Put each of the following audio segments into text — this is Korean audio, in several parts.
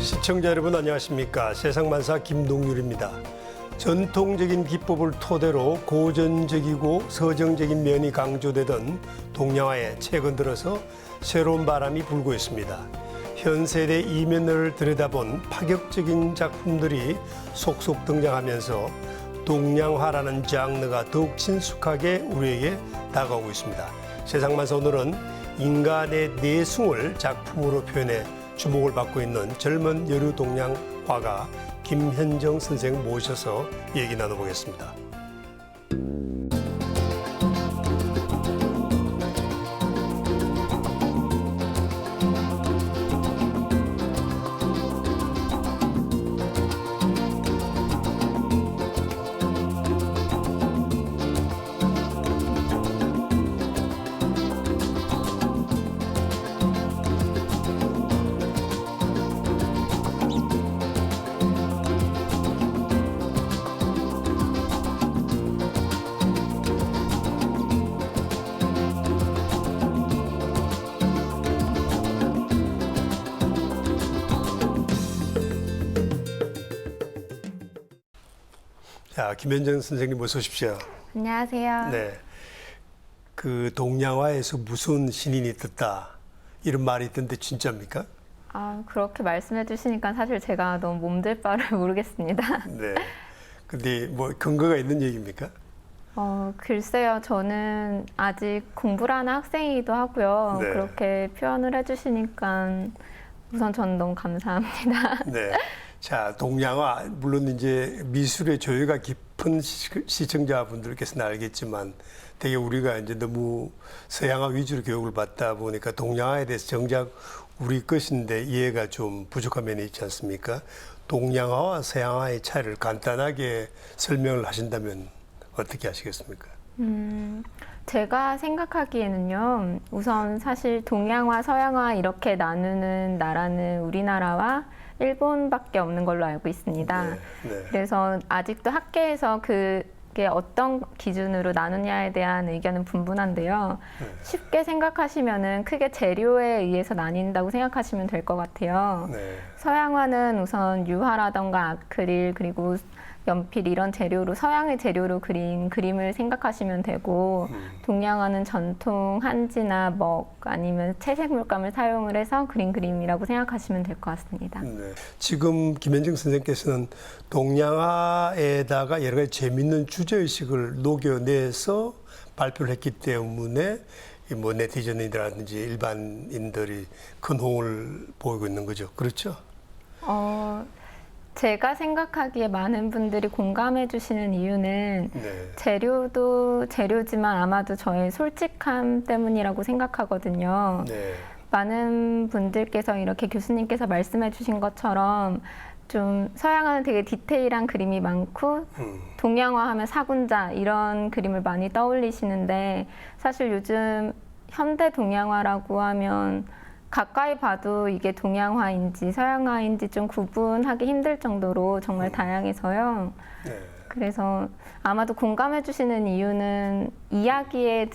시청자 여러분 안녕하십니까. 세상만사 김동률입니다. 전통적인 기법을 토대로 고전적이고 서정적인 면이 강조되던 동양화에 최근 들어서 새로운 바람이 불고 있습니다. 현 세대 이면을 들여다본 파격적인 작품들이 속속 등장하면서 동양화라는 장르가 더욱 친숙하게 우리에게 다가오고 있습니다. 세상만사 오늘은 인간의 내숭을 작품으로 표현해 주목을 받고 있는 젊은 여류 동양 화가 김현정 선생 모셔서 얘기 나눠보겠습니다. 자, 김현정 선생님 어서 오십시오. 안녕하세요. 네, 그 동양화에서 무슨 신인이 떴다 이런 말이 있던데 진짜입니까? 그렇게 말씀해 주시니까 사실 제가 너무 몸둘 바를 모르겠습니다. 네. 근데 뭐 근거가 있는 얘기입니까? 글쎄요. 저는 아직 공부를 하는 학생이기도 하고요. 네. 그렇게 표현을 해 주시니까 우선 저는 너무 감사합니다. 네. 자, 동양화, 물론 이제 미술의 조예가 깊은 시청자분들께서는 알겠지만 되게 우리가 이제 너무 서양화 위주로 교육을 받다 보니까 동양화에 대해서 정작 우리 것인데 이해가 좀 부족한 면이 있지 않습니까? 동양화와 서양화의 차이를 간단하게 설명을 하신다면 어떻게 하시겠습니까? 제가 생각하기에는요. 우선 사실 동양화, 서양화 이렇게 나누는 나라는 우리나라와 일본밖에 없는 걸로 알고 있습니다. 네, 네. 그래서 아직도 학계에서 그게 어떤 기준으로 나누냐에 대한 의견은 분분한데요. 네. 쉽게 생각하시면은 크게 재료에 의해서 나뉜다고 생각하시면 될 것 같아요. 네. 서양화는 우선 유화라던가 아크릴 그리고 연필 이런 재료로 서양의 재료로 그린 그림을 생각하시면 되고 동양화는 전통 한지나 먹 아니면 채색 물감을 사용을 해서 그린 그림이라고 생각하시면 될 것 같습니다. 네. 지금 김현정 선생님께서는 동양화에다가 여러 가지 재미있는 주제의식을 녹여내서 발표를 했기 때문에 뭐 네티즌이라든지 일반인들이 큰 호응을 보이고 있는 거죠. 그렇죠? 제가 생각하기에 많은 분들이 공감해 주시는 이유는 네. 재료도 재료지만 아마도 저의 솔직함 때문이라고 생각하거든요. 네. 많은 분들께서 이렇게 교수님께서 말씀해 주신 것처럼 좀 서양화는 되게 디테일한 그림이 많고 동양화 하면 사군자 이런 그림을 많이 떠올리시는데 사실 요즘 현대 동양화라고 하면 가까이 봐도 이게 동양화인지 서양화인지 좀 구분하기 힘들 정도로 정말 다양해서요. 네. 그래서 아마도 공감해 주시는 이유는 이야기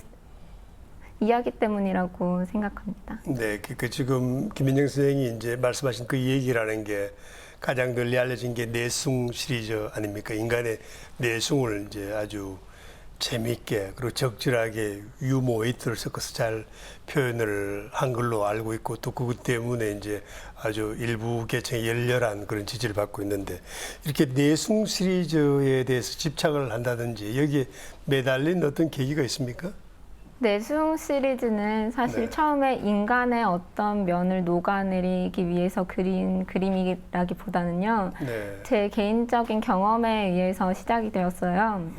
때문이라고 생각합니다. 네. 그 지금 김현정 선생이 이제 말씀하신 그 얘기라는 게 가장 널리 알려진 게 내숭 시리즈 아닙니까? 인간의 내숭을 이제 아주 재미있게 그리고 적절하게 유머 웨이트를 섞어서 잘 표현을 한 걸로 알고 있고 또 그것 때문에 이제 아주 일부 계층이 열렬한 그런 지지를 받고 있는데 이렇게 내숭 시리즈에 대해서 집착을 한다든지 여기에 매달린 어떤 계기가 있습니까? 내숭 시리즈는 사실 네. 처음에 인간의 어떤 면을 녹아내리기 위해서 그린 그림이라기보다는요. 네. 제 개인적인 경험에 의해서 시작이 되었어요.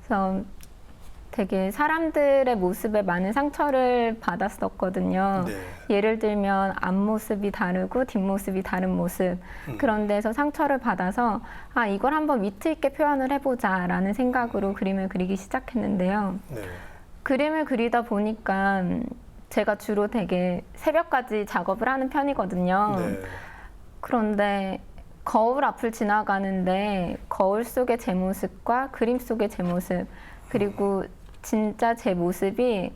그래서 되게 사람들의 모습에 많은 상처를 받았었거든요. 네. 예를 들면 앞모습이 다르고 뒷모습이 다른 모습 그런 데서 상처를 받아서 이걸 한번 위트 있게 표현을 해보자라는 생각으로 그림을 그리기 시작했는데요. 네. 그림을 그리다 보니까 제가 주로 되게 새벽까지 작업을 하는 편이거든요. 네. 그런데 거울 앞을 지나가는데 거울 속의 제 모습과 그림 속의 제 모습 그리고 진짜 제 모습이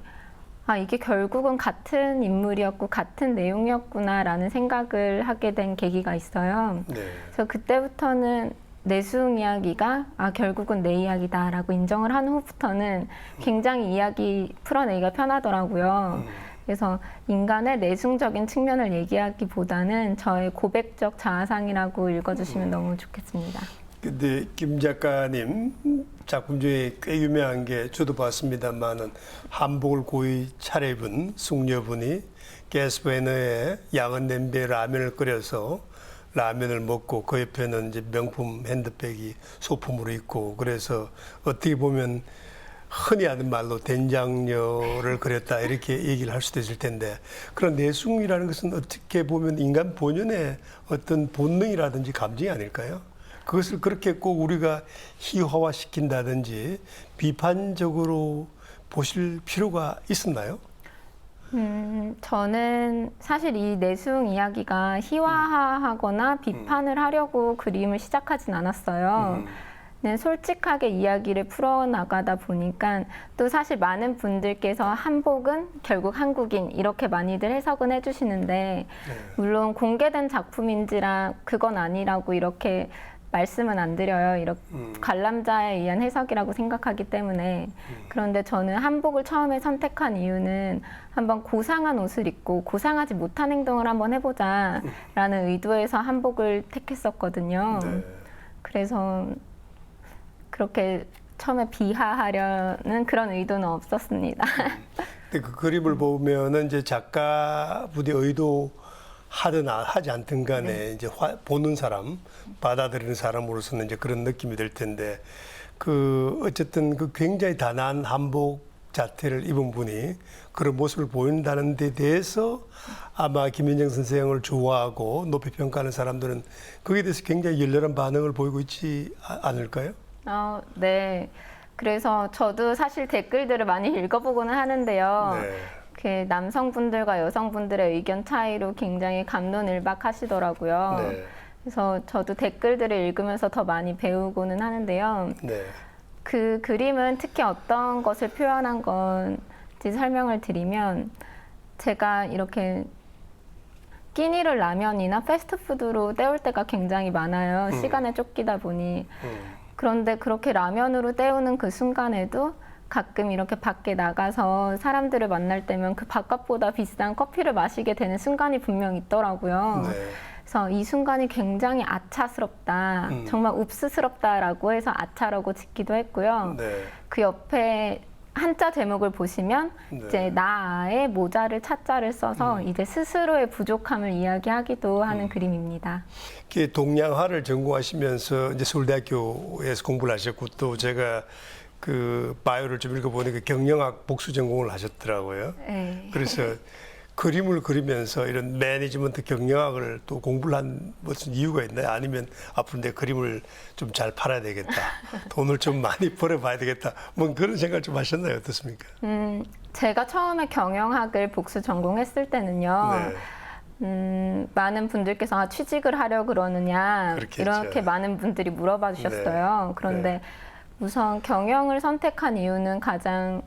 아, 이게 결국은 같은 인물이었고 같은 내용이었구나라는 생각을 하게 된 계기가 있어요. 네. 그래서 그때부터는 내숭 이야기가 아, 결국은 내 이야기다라고 인정을 한 후부터는 굉장히 이야기 풀어내기가 편하더라고요. 그래서 인간의 내숭적인 측면을 얘기하기보다는 저의 고백적 자아상이라고 읽어주시면 너무 좋겠습니다. 근데 김 작가님 작품 중에 꽤 유명한 게 저도 봤습니다만은 한복을 고이 차려입은 숙녀분이 가스버너에 양은 냄비에 라면을 끓여서 라면을 먹고 그 옆에는 이제 명품 핸드백이 소품으로 있고 그래서 어떻게 보면 흔히 하는 말로 된장녀를 그렸다 이렇게 얘기를 할 수도 있을 텐데 그런 내숭이라는 것은 어떻게 보면 인간 본연의 어떤 본능이라든지 감정이 아닐까요? 그것을 그렇게 꼭 우리가 희화화시킨다든지 비판적으로 보실 필요가 있었나요? 저는 사실 이 내숭 이야기가 희화화하거나 비판을 하려고 그림을 시작하진 않았어요. 네, 솔직하게 이야기를 풀어나가다 보니까 또 사실 많은 분들께서 한복은 결국 한국인 이렇게 많이들 해석은 해주시는데 물론 공개된 작품인지라 그건 아니라고 이렇게 말씀은 안 드려요. 이렇게 관람자에 의한 해석이라고 생각하기 때문에 그런데 저는 한복을 처음에 선택한 이유는 한번 고상한 옷을 입고 고상하지 못한 행동을 한번 해보자라는 의도에서 한복을 택했었거든요. 네. 그래서 그렇게 처음에 비하하려는 그런 의도는 없었습니다. 근데 그 그림을 보면은 이제 작가분이 의도하든 하지 않든 간에 이제 보는 사람, 받아들이는 사람으로서는 이제 그런 느낌이 들 텐데 그 어쨌든 그 굉장히 단아한 한복 자태를 입은 분이 그런 모습을 보인다는 데 대해서 아마 김현정 선생을 좋아하고 높이 평가하는 사람들은 거기에 대해서 굉장히 열렬한 반응을 보이고 있지 않을까요? 네. 그래서 저도 사실 댓글들을 많이 읽어보고는 하는데요. 네. 그 남성분들과 여성분들의 의견 차이로 굉장히 감론을박하시더라고요. 네. 그래서 저도 댓글들을 읽으면서 더 많이 배우고는 하는데요. 네. 그 그림은 특히 어떤 것을 표현한 건지 설명을 드리면 제가 이렇게 끼니를 라면이나 패스트푸드로 때울 때가 굉장히 많아요. 시간에 쫓기다 보니. 그런데 그렇게 라면으로 때우는 그 순간에도 가끔 이렇게 밖에 나가서 사람들을 만날 때면 그 바깥보다 비싼 커피를 마시게 되는 순간이 분명 있더라고요. 네. 그래서 이 순간이 굉장히 아차스럽다, 정말 읍스스럽다라고 해서 아차라고 짓기도 했고요. 네. 그 옆에 한자 제목을 보시면 네. 이제 나의 모자를 차자를 써서 이제 스스로의 부족함을 이야기하기도 하는 그림입니다. 이렇게 동양화를 전공하시면서 이제 서울대학교에서 공부를 하셨고 또 제가 그 바이오를 좀 읽어보니까 경영학 복수 전공을 하셨더라고요. 네. 그래서 그림을 그리면서 이런 매니지먼트 경영학을 또 공부를 한 무슨 이유가 있나요? 아니면 앞으로 내 그림을 좀 잘 팔아야 되겠다. 돈을 좀 많이 벌어봐야 되겠다. 뭐 그런 생각을 좀 하셨나요? 어떻습니까? 제가 처음에 경영학을 복수 전공했을 때는요. 많은 분들께서 취직을 하려 그러느냐 그렇겠죠. 이렇게 많은 분들이 물어봐 주셨어요. 네. 그런데 네. 우선 경영을 선택한 이유는 가장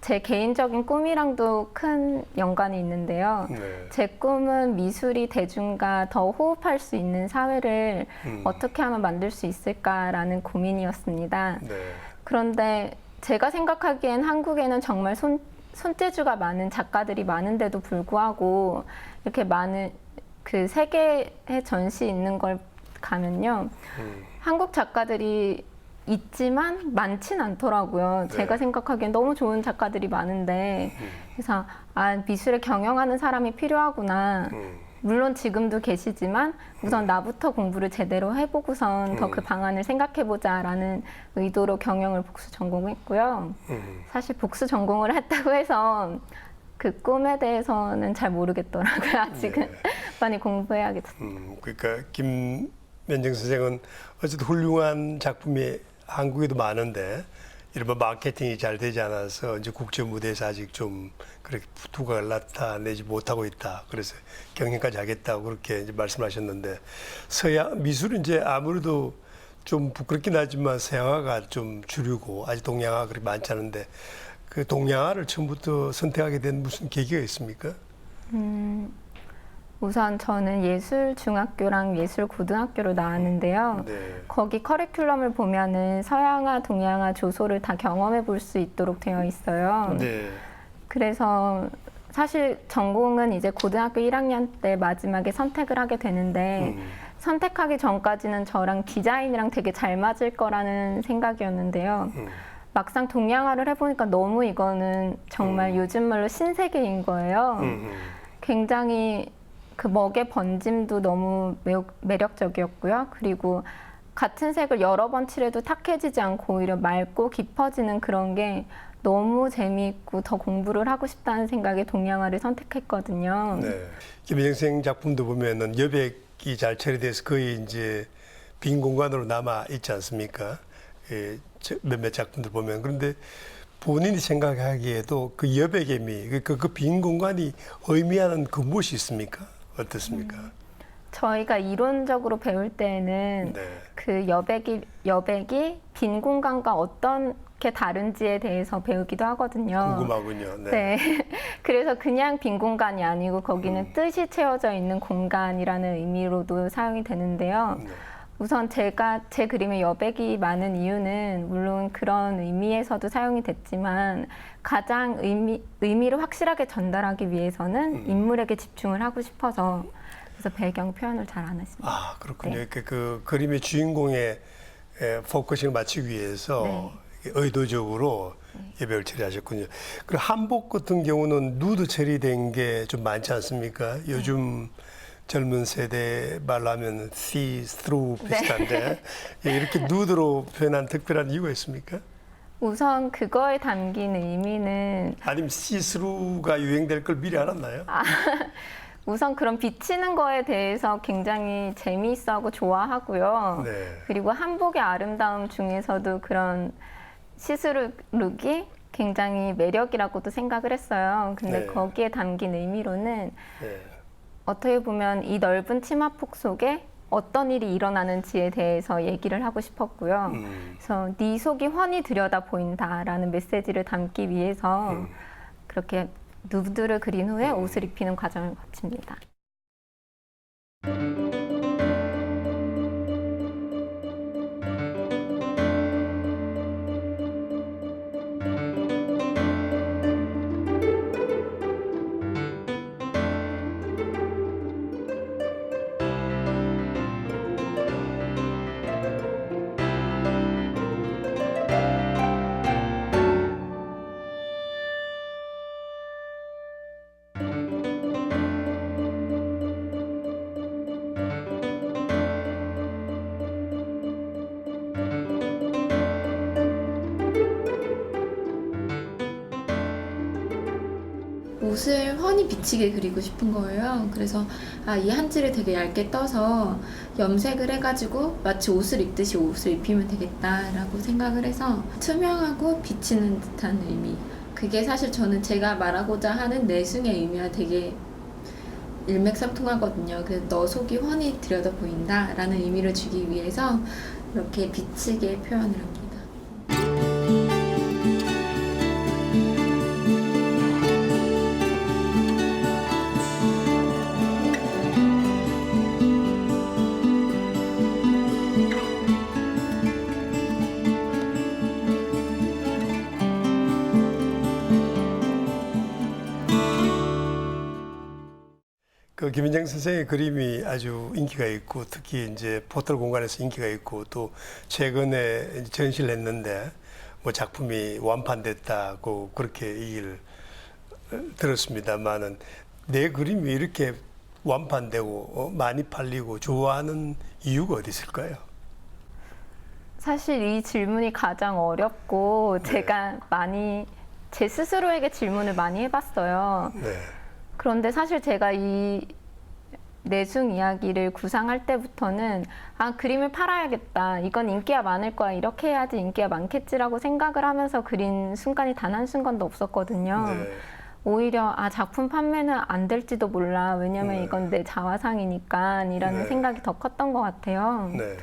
제 개인적인 꿈이랑도 큰 연관이 있는데요. 네. 제 꿈은 미술이 대중과 더 호흡할 수 있는 사회를 어떻게 하면 만들 수 있을까라는 고민이었습니다. 네. 그런데 제가 생각하기엔 한국에는 정말 손재주가 많은 작가들이 많은데도 불구하고 이렇게 많은 그 세계에 전시 있는 걸 가면요. 한국 작가들이 있지만 많진 않더라고요. 네. 제가 생각하기엔 너무 좋은 작가들이 많은데 그래서 미술을 경영하는 사람이 필요하구나. 물론 지금도 계시지만 우선 나부터 공부를 제대로 해보고선 더 그 방안을 생각해보자라는 의도로 경영을 복수 전공했고요. 사실 복수 전공을 했다고 해서 그 꿈에 대해서는 잘 모르겠더라고요. 아직은 네. 많이 공부해야겠어요. 그러니까 김면정 선생은 어쨌든 훌륭한 작품이 한국에도 많은데 이른바 마케팅이 잘 되지 않아서 이제 국제 무대에서 아직 좀 그렇게 두각을 나타내지 못하고 있다. 그래서 경영까지 하겠다고 그렇게 이제 말씀하셨는데 서양 미술은 이제 아무래도 좀 부끄럽긴 하지만 서양화가 좀 주류고 아직 동양화가 그렇게 많지 않은데 그 동양화를 처음부터 선택하게 된 무슨 계기가 있습니까? 우선 저는 예술중학교랑 예술고등학교로 나왔는데요. 네. 거기 커리큘럼을 보면은 서양화, 동양화, 조소를 다 경험해 볼 수 있도록 되어 있어요. 네. 그래서 사실 전공은 이제 고등학교 1학년 때 마지막에 선택을 하게 되는데 선택하기 전까지는 저랑 디자인이랑 되게 잘 맞을 거라는 생각이었는데요. 막상 동양화를 해보니까 너무 이거는 정말 요즘 말로 신세계인 거예요. 굉장히 그 먹의 번짐도 너무 매력적이었고요. 그리고 같은 색을 여러 번 칠해도 탁해지지 않고 오히려 맑고 깊어지는 그런 게 너무 재미있고 더 공부를 하고 싶다는 생각에 동양화를 선택했거든요. 네. 김혜정 선생 작품도 보면은 여백이 잘 처리돼서 거의 이제 빈 공간으로 남아 있지 않습니까? 예, 몇몇 작품들 보면. 그런데 본인이 생각하기에도 그 여백의 미, 그 빈 공간이 의미하는 그 무엇이 있습니까? 어떻습니까? 저희가 이론적으로 배울 때는 네. 그 여백이 빈 공간과 어떻게 다른지에 대해서 배우기도 하거든요. 궁금하군요. 네. 네. 그래서 그냥 빈 공간이 아니고 거기는 뜻이 채워져 있는 공간이라는 의미로도 사용이 되는데요. 네. 우선 제가 제 그림에 여백이 많은 이유는 물론 그런 의미에서도 사용이 됐지만 가장 의미를 확실하게 전달하기 위해서는 인물에게 집중을 하고 싶어서 그래서 배경 표현을 잘 안 했습니다. 아, 그렇군요. 네. 그 그림의 주인공의 포커싱을 맞추기 위해서 네. 의도적으로 여백을 처리하셨군요. 그리고 한복 같은 경우는 누드 처리된 게 좀 많지 않습니까? 요즘 젊은 세대 말로 하면 see-through 비슷한데 이렇게 누드로 표현한 특별한 이유가 있습니까? 우선 그거에 담긴 의미는 아니면 see-through가 유행될 걸 미리 알았나요? 우선 그런 비치는 거에 대해서 굉장히 재미있어하고 좋아하고요. 네. 그리고 한복의 아름다움 중에서도 그런 시스루 룩이 굉장히 매력이라고도 생각을 했어요. 근데 네. 거기에 담긴 의미로는 네. 어떻게 보면 이 넓은 치마폭 속에 어떤 일이 일어나는지에 대해서 얘기를 하고 싶었고요. 그래서 네 속이 훤히 들여다 보인다라는 메시지를 담기 위해서 그렇게 누드를 그린 후에 옷을 입히는 과정을 거칩니다. 옷을 훤히 비치게 그리고 싶은 거예요. 그래서 이 한지를 되게 얇게 떠서 염색을 해가지고 마치 옷을 입듯이 옷을 입히면 되겠다라고 생각을 해서 투명하고 비치는 듯한 의미. 그게 사실 저는 제가 말하고자 하는 내숭의 의미와 되게 일맥상통하거든요. 그래서 너 속이 훤히 들여다 보인다라는 의미를 주기 위해서 이렇게 비치게 표현을 합니다. 그 김인정 선생의 그림이 아주 인기가 있고 특히 이제 포털 공간에서 인기가 있고 또 최근에 전시를 했는데 뭐 작품이 완판됐다고 그렇게 얘기를 들었습니다만은 내 그림이 이렇게 완판되고 많이 팔리고 좋아하는 이유가 어디 있을까요? 사실 이 질문이 가장 어렵고 제가 많이 제 스스로에게 질문을 많이 해봤어요. 네. 그런데 사실 제가 이 내숭 이야기를 구상할 때부터는 그림을 팔아야겠다. 이건 인기가 많을 거야. 이렇게 해야지 인기가 많겠지라고 생각을 하면서 그린 순간이 단 한순간도 없었거든요. 네. 오히려 작품 판매는 안 될지도 몰라. 왜냐면 이건 내 자화상이니까 이라는 네. 생각이 더 컸던 것 같아요. 네.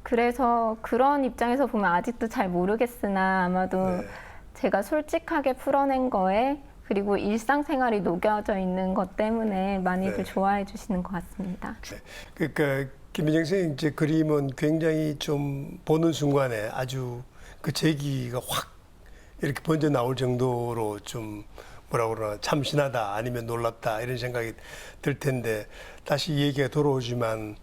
그래서 그런 입장에서 보면 아직도 잘 모르겠으나 아마도 네. 제가 솔직하게 풀어낸 거에 그리고 일상생활이 녹여져 있는 것 때문에 많이들 네. 좋아해 주시는 것 같습니다. 그러니까 김민정 선생님 이제 그림은 굉장히 좀 보는 순간에 아주 그 재기가 확 이렇게 번져 나올 정도로 좀 뭐라 그러나 참신하다 아니면 놀랍다 이런 생각이 들 텐데 다시 이 얘기가 돌아오지만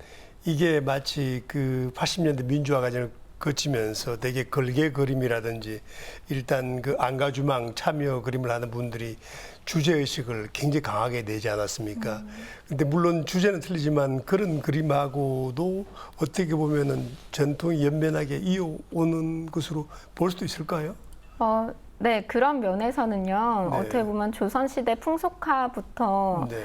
이게 마치 그 80년대 민주화 과정을 거치면서 되게 걸개 그림이라든지 일단 그 안가주망 참여 그림을 하는 분들이 주제의식을 굉장히 강하게 내지 않았습니까? 근데 물론 주제는 틀리지만 그런 그림하고도 어떻게 보면은 전통이 연면하게 이어오는 것으로 볼 수도 있을까요? 네, 그런 면에서는요. 네. 어떻게 보면 조선시대 풍속화부터 네.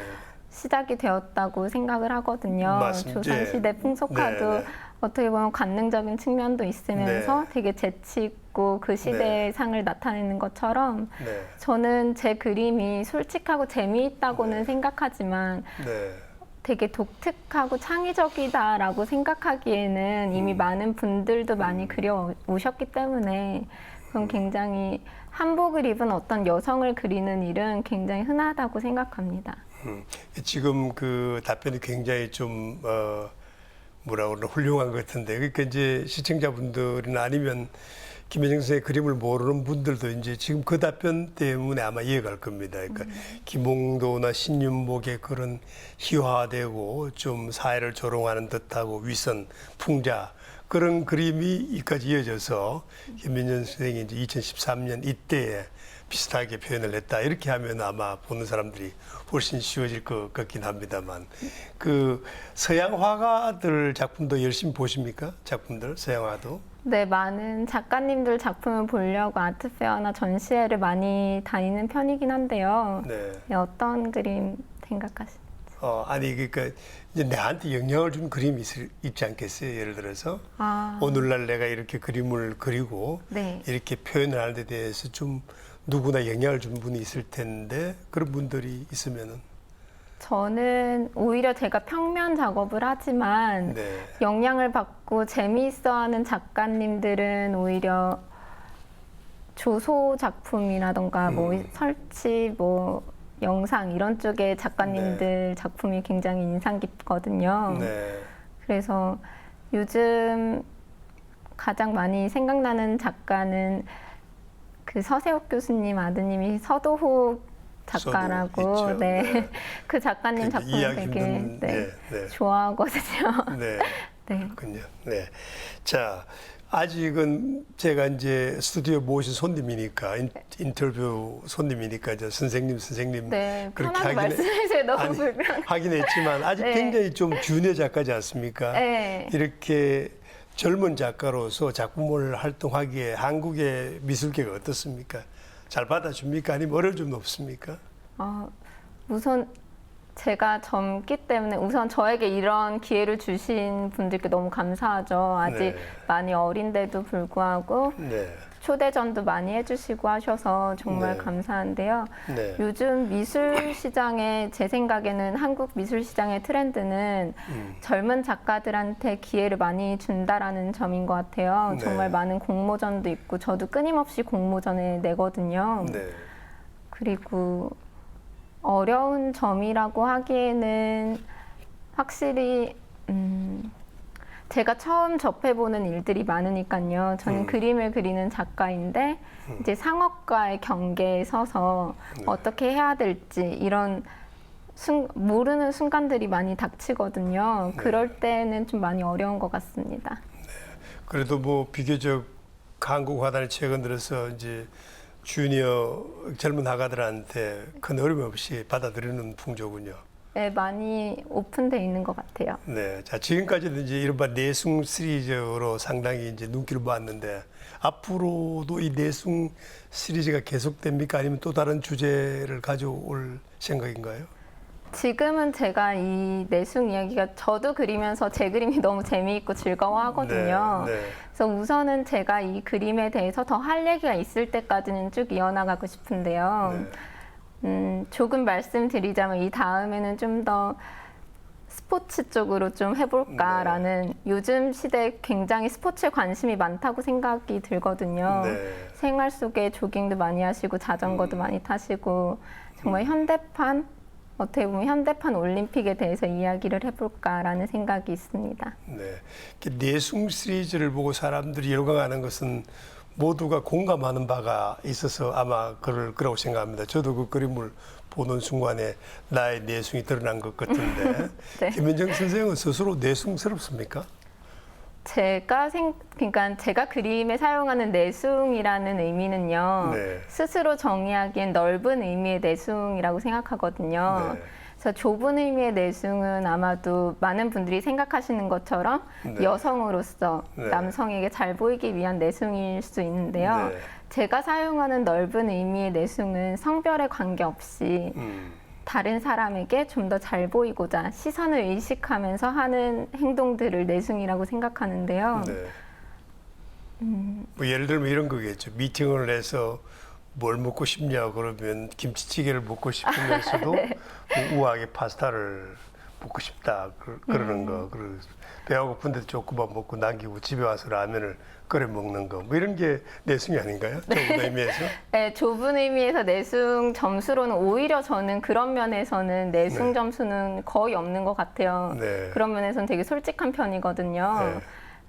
시작이 되었다고 생각을 하거든요. 맞습니다. 조선시대 풍속화도 네, 네. 어떻게 보면 관능적인 측면도 있으면서 네. 되게 재치 있고 그 시대의 상을 나타내는 것처럼 네. 저는 제 그림이 솔직하고 재미있다고는 생각하지만 네. 되게 독특하고 창의적이다라고 생각하기에는 이미 많은 분들도 많이 그려 오셨기 때문에 그건 굉장히 한복을 입은 어떤 여성을 그리는 일은 굉장히 흔하다고 생각합니다. 지금 그 답변이 굉장히 좀 뭐라 그러나 훌륭한 것 같은데 그러니까 이제 시청자분들이나 아니면 김혜정 선생의 그림을 모르는 분들도 이제 지금 그 답변 때문에 아마 이해갈 겁니다. 그러니까 김홍도나 신윤복의 그런 희화되고 좀 사회를 조롱하는 듯하고 위선, 풍자 그런 그림이 이까지 이어져서 김민정 선생이 이제 2013년 이때에 비슷하게 표현을 했다. 이렇게 하면 아마 보는 사람들이 훨씬 쉬워질 것 같긴 합니다만 그 서양 화가들 작품도 열심히 보십니까? 작품들 서양 화도? 네, 많은 작가님들 작품을 보려고 아트페어나 전시회를 많이 다니는 편이긴 한데요. 네. 네, 어떤 그림 생각하시나요? 아니 그러니까 이제 나한테 영향을 준 그림이 있지 않겠어요? 예를 들어서 아, 오늘날 내가 이렇게 그림을 그리고 네. 이렇게 표현을 하는 데 대해서 좀 누구나 영향을 준 분이 있을 텐데 그런 분들이 있으면은 저는 오히려 제가 평면 작업을 하지만 네. 영향을 받고 재미있어하는 작가님들은 오히려 조소 작품이라던가 뭐 설치, 뭐 영상 이런 쪽의 작가님들 작품이 굉장히 인상 깊거든요. 네. 그래서 요즘 가장 많이 생각나는 작가는 그 서세옥 교수님 아드님이 서도욱 작가라고 서도욱 있죠. 네. 네. 그 작가님 그러니까 작품 이해하기 되게 힘든, 네, 네, 네. 좋아하거든요. 네. 네. 그렇군요. 네. 자, 아직은 제가 이제 스튜디오 모신 손님이니까 인터뷰 손님이니까 이제 선생님 네, 그렇게 편하게 하긴 말씀해주세요. 너무 아니, 불편해. 하긴 했지만 아직 네. 굉장히 좀 준의 작가지 않습니까? 네. 이렇게 젊은 작가로서 작품을 활동하기에 한국의 미술계가 어떻습니까? 잘 받아줍니까? 아니면 어려운 점도 없습니까? 우선 제가 젊기 때문에 우선 저에게 이런 기회를 주신 분들께 너무 감사하죠. 아직 네. 많이 어린데도 불구하고 네. 초대전도 많이 해주시고 하셔서 정말 네. 감사한데요. 네. 요즘 미술 시장에 제 생각에는 한국 미술 시장의 트렌드는 젊은 작가들한테 기회를 많이 준다라는 점인 것 같아요. 네. 정말 많은 공모전도 있고 저도 끊임없이 공모전에 내거든요. 네. 그리고 어려운 점이라고 하기에는 확실히 제가 처음 접해보는 일들이 많으니까요. 저는 그림을 그리는 작가인데 이제 상업과의 경계에 서서 어떻게 해야 될지 이런 모르는 순간들이 많이 닥치거든요. 그럴 때는 좀 많이 어려운 것 같습니다. 그래도 뭐 비교적 한국 화단이 최근 들어서 이제 주니어 젊은 화가들한테 큰 어려움 없이 받아들이는 풍조군요. 네, 많이 오픈돼 있는 것 같아요. 네, 자 지금까지도 이제 이른바 내숭 시리즈로 상당히 이제 눈길을 모았는데 앞으로도 이 내숭 시리즈가 계속됩니까? 아니면 또 다른 주제를 가져올 생각인가요? 지금은 제가 이 내숭 이야기가 저도 그리면서 제 그림이 너무 재미있고 즐거워하거든요. 네, 네. 그래서 우선은 제가 이 그림에 대해서 더 할 얘기가 있을 때까지는 쭉 이어나가고 싶은데요. 네. 조금 말씀드리자면 이 다음에는 좀 더 스포츠 쪽으로 좀 해볼까라는 요즘 시대에 굉장히 스포츠에 관심이 많다고 생각이 들거든요. 네. 생활 속에 조깅도 많이 하시고 자전거도 많이 타시고 정말 현대판 어떻게 보면 현대판 올림픽에 대해서 이야기를 해볼까라는 생각이 있습니다. 네. 내숭 시리즈를 보고 사람들이 열광하는 것은 모두가 공감하는 바가 있어서 아마 그러고 생각합니다. 저도 그 그림을 보는 순간에 나의 내숭이 드러난 것 같은데 네. 김현정 선생은 스스로 내숭스럽습니까? 그러니까 제가 그림에 사용하는 내숭이라는 의미는요. 네. 스스로 정의하기엔 넓은 의미의 내숭이라고 생각하거든요. 네. 그래서 좁은 의미의 내숭은 아마도 많은 분들이 생각하시는 것처럼 네. 여성으로서 네. 남성에게 잘 보이기 위한 내숭일 수 있는데요. 네. 제가 사용하는 넓은 의미의 내숭은 성별에 관계없이 다른 사람에게 좀 더 잘 보이고자 시선을 의식하면서 하는 행동들을 내숭이라고 생각하는데요. 네. 뭐 예를 들면 이런 거겠죠. 미팅을 해서 뭘 먹고 싶냐 그러면 김치찌개를 먹고 싶으면서도 네. 뭐 우아하게 파스타를 먹고 싶다 그러는 거. 그리고 배가 고픈데도 조금만 먹고 남기고 집에 와서 라면을 끓여 먹는 거. 뭐 이런 게 내숭이 아닌가요? 좁은 의미에서? 네, 좁은 의미에서 내숭 점수로는 오히려 저는 그런 면에서는 내숭 네. 점수는 거의 없는 것 같아요. 네. 그런 면에서는 되게 솔직한 편이거든요. 네.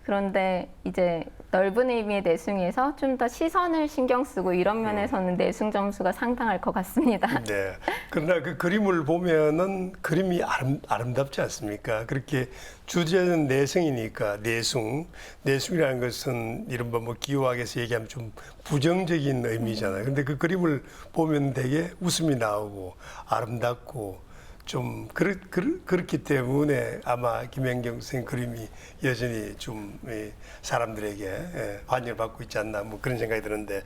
그런데 이제 넓은 의미의 내숭에서 좀 더 시선을 신경 쓰고 이런 면에서는 내숭 점수가 상당할 것 같습니다. 네. 그러나 그 그림을 보면은 그림이 아름답지 않습니까? 그렇게 주제는 내성이니까 내숭이라는 것은 이른바 뭐 기호학에서 얘기하면 좀 부정적인 의미잖아요. 근데 그 그림을 보면 되게 웃음이 나오고 아름답고 좀 그렇기 때문에 아마 김연경 선생 그림이 여전히 좀 사람들에게 환영을 받고 있지 않나 뭐 그런 생각이 드는데,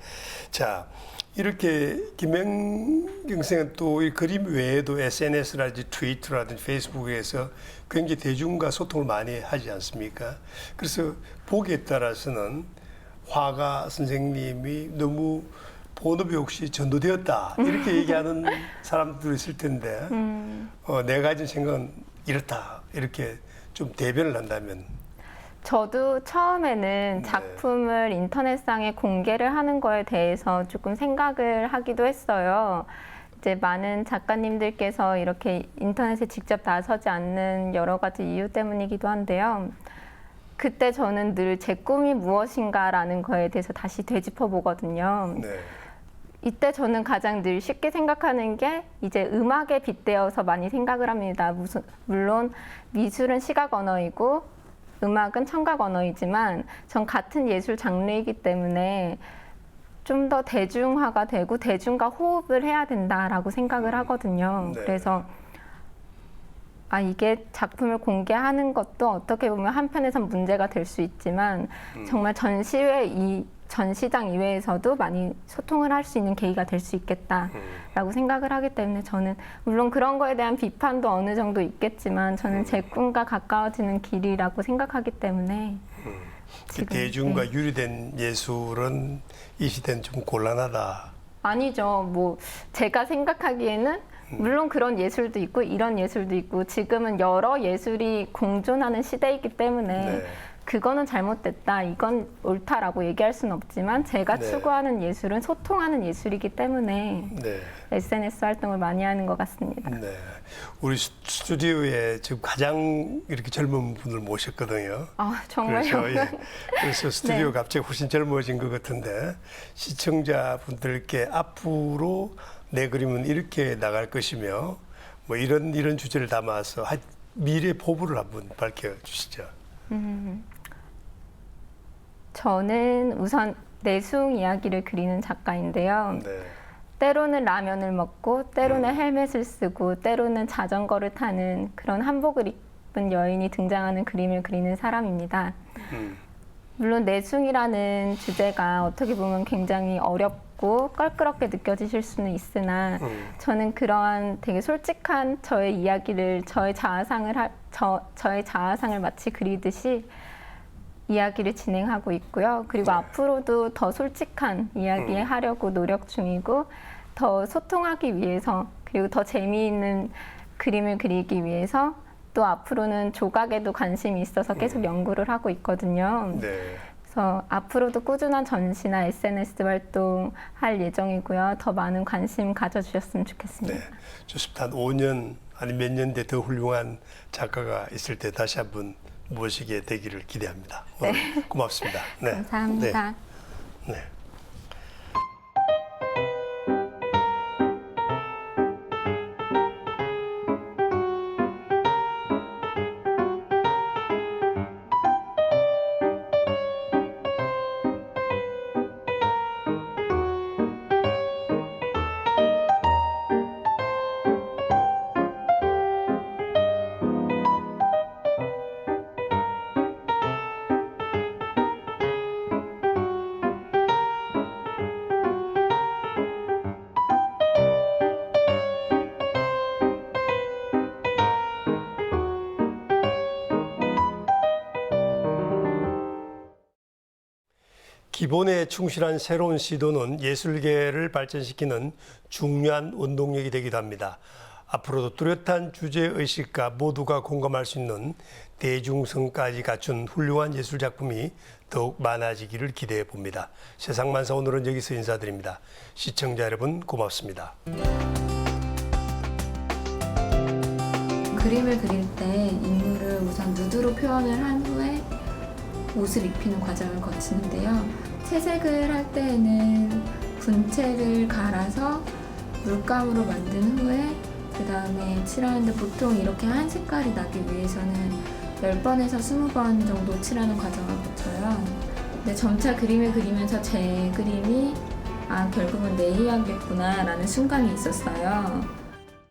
자 이렇게 김연경 선생은 또 이 그림 외에도 SNS라든지 트위터라든지 페이스북에서 굉장히 대중과 소통을 많이 하지 않습니까? 그래서 보기에 따라서는 화가 선생님이 너무 본업이 혹시 전도되었다 이렇게 얘기하는 사람들도 있을 텐데 내가 가진 생각은 이렇다 이렇게 좀 대변을 한다면. 저도 처음에는 네. 작품을 인터넷상에 공개를 하는 거에 대해서 조금 생각을 하기도 했어요. 이제 많은 작가님들께서 이렇게 인터넷에 직접 나서지 않는 여러 가지 이유 때문이기도 한데요. 그때 저는 늘 제 꿈이 무엇인가라는 거에 대해서 다시 되짚어 보거든요. 네. 이때 저는 가장 늘 쉽게 생각하는 게 이제 음악에 빗대어서 많이 생각을 합니다. 물론 미술은 시각 언어이고 음악은 청각 언어이지만 전 같은 예술 장르이기 때문에 좀 더 대중화가 되고 대중과 호흡을 해야 된다라고 생각을 하거든요. 네. 그래서 이게 작품을 공개하는 것도 어떻게 보면 한편에선 문제가 될 수 있지만 정말 전시장 이외에서도 많이 소통을 할 수 있는 계기가 될 수 있겠다라고 생각을 하기 때문에 저는 물론 그런 거에 대한 비판도 어느 정도 있겠지만 저는 제 꿈과 가까워지는 길이라고 생각하기 때문에 그 대중과 유리된 예술은 이 시대는 좀 곤란하다. 아니죠. 뭐 제가 생각하기에는 물론 그런 예술도 있고 이런 예술도 있고 지금은 여러 예술이 공존하는 시대이기 때문에 네. 그거는 잘못됐다, 이건 옳다라고 얘기할 수는 없지만 제가 네. 추구하는 예술은 소통하는 예술이기 때문에 네. SNS 활동을 많이 하는 것 같습니다. 네. 우리 스튜디오에 지금 가장 이렇게 젊은 분을 모셨거든요. 정말 그래서 스튜디오가 네. 갑자기 훨씬 젊어진 것 같은데 시청자분들께 앞으로 내 그림은 이렇게 나갈 것이며 뭐 이런 주제를 담아서 미래 포부를 한번 밝혀주시죠. 저는 우선 내숭 이야기를 그리는 작가인데요. 네. 때로는 라면을 먹고 때로는 헬멧을 쓰고 때로는 자전거를 타는 그런 한복을 입은 여인이 등장하는 그림을 그리는 사람입니다. 물론 내숭이라는 주제가 어떻게 보면 굉장히 어렵고 껄끄럽게 느껴지실 수는 있으나 저는 그러한 되게 솔직한 저의 이야기를 저의 자아상을 마치 그리듯이 이야기를 진행하고 있고요. 그리고 앞으로도 더 솔직한 이야기 하려고 노력 중이고 더 소통하기 위해서 그리고 더 재미있는 그림을 그리기 위해서 또 앞으로는 조각에도 관심이 있어서 계속 연구를 하고 있거든요. 네. 그래서 앞으로도 꾸준한 전시나 SNS 활동할 예정이고요. 더 많은 관심 가져주셨으면 좋겠습니다. 네. 좋습니다. 한 5년 아니 몇 년 뒤에 더 훌륭한 작가가 있을 때 다시 한번 모시게 되기를 기대합니다. 오늘 고맙습니다. 네. 감사합니다. 네. 네. 기본에 충실한 새로운 시도는 예술계를 발전시키는 중요한 원동력이 되기도 합니다. 앞으로도 뚜렷한 주제의식과 모두가 공감할 수 있는 대중성까지 갖춘 훌륭한 예술작품이 더욱 많아지기를 기대해 봅니다. 세상만사 오늘은 여기서 인사드립니다. 시청자 여러분 고맙습니다. 그림을 그릴 때 인물을 우선 누드로 표현을 한 후에 옷을 입히는 과정을 거치는데요. 채색을 할 때에는 분체를 갈아서 물감으로 만든 후에 그 다음에 칠하는데 보통 이렇게 한 색깔이 나기 위해서는 10번에서 20번 정도 칠하는 과정을 거쳐요. 근데 점차 그림을 그리면서 제 그림이 결국은 내이야겠구나 라는 순간이 있었어요.